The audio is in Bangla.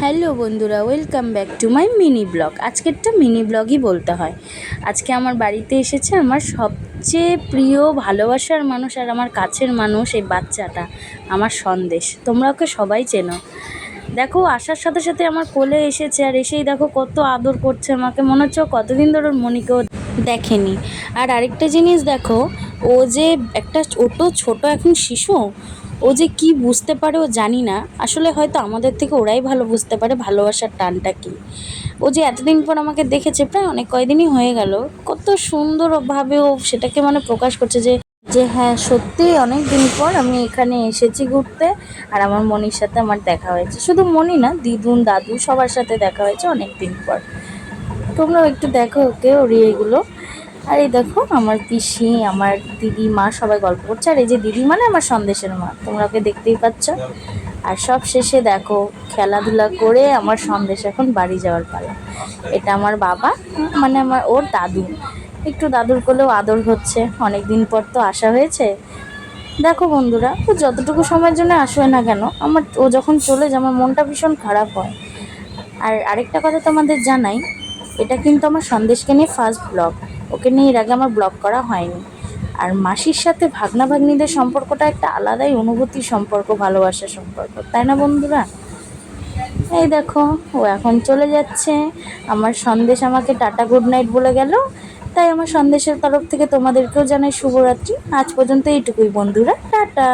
হ্যালো বন্ধুরা, welcome back to my mini blog. আজকেরটা মিনি ব্লগই বলতে হয়। আজকে আমার বাড়িতে এসেছে আমার সবচেয়ে প্রিয় ভালোবাসার মানুষ আর আমার কাছের মানুষ, এই বাচ্চাটা আমার সন্দেশ। তোমরা ওকে সবাই চেনো। দেখো, আসার সাথে সাথে আমার কোলে এসেছে, আর এসেই দেখো কত আদর করছে আমাকে। মনে হচ্ছে ও কতদিন ধরে ওর মনিকেও দেখেনি। আর আরেকটা জিনিস দেখো, ও যে একটা ছোট এখন শিশু, ও যে কি বুঝতে পারে ও জানি না। আসলে হয়তো আমাদের থেকে ওরাই ভালো বুঝতে পারে ভালোবাসার টানটা কি। ও যে এতদিন পর আমাকে দেখেছে, প্রায় অনেক কয়দিনই হয়ে গেল, কত সুন্দরভাবে ও সেটাকে প্রকাশ করছে যে যে হ্যাঁ, সত্যি অনেক দিন পর আমি এখানে এসেছি ঘুরতে, আর আমার মনির সাথে আমার দেখা হয়েছে। শুধু মনি না, দিদুন দাদু সবার সাথে দেখা হয়েছে অনেক দিন পর। তোমরাও একটু দেখো ওকে, ওর এগুলো। আর এই দেখো আমার পিসি, আমার দিদি, মা সবাই গল্প করছে। আর এই যে দিদি মানে আমার সন্দেশের মা, তোমরা ওকে দেখতেই পাচ্ছ। আর সব শেষে দেখো, খেলাধুলা করে আমার সন্দেশ এখন বাড়ি যাওয়ার পালা। এটা আমার বাবা, মানে ওর দাদু। একটু দাদুর কোলেও আদর হচ্ছে, অনেক দিন পর তো আসা হয়েছে। দেখো বন্ধুরা, ও যতটুকু সময়ের জন্য আসবে না কেন, ও যখন চলে যায় আমার মনটা ভীষণ খারাপ হয়। আর আরেকটা কথা তোমাদের জানাই, এটা কিন্তু আমার সন্দেশকে নিয়ে ফার্স্ট ব্লগ। ওকে নিয়ে এর আগে আমার ব্লগ করা হয়নি। আর মাসির সাথে ভাগনা ভাগ্নিদের সম্পর্কটা একটা আলাদাই অনুভূতির সম্পর্ক, ভালোবাসার সম্পর্ক, তাই না বন্ধুরা? এই দেখো, ও এখন চলে যাচ্ছে। আমার সন্দেশ আমাকে টাটা গুড নাইট বলে গেল। তাই আমার সন্দেশের তরফ থেকে তোমাদেরকেও জানাই শুভরাত্রি। আজ পর্যন্ত এইটুকুই বন্ধুরা, টাটা।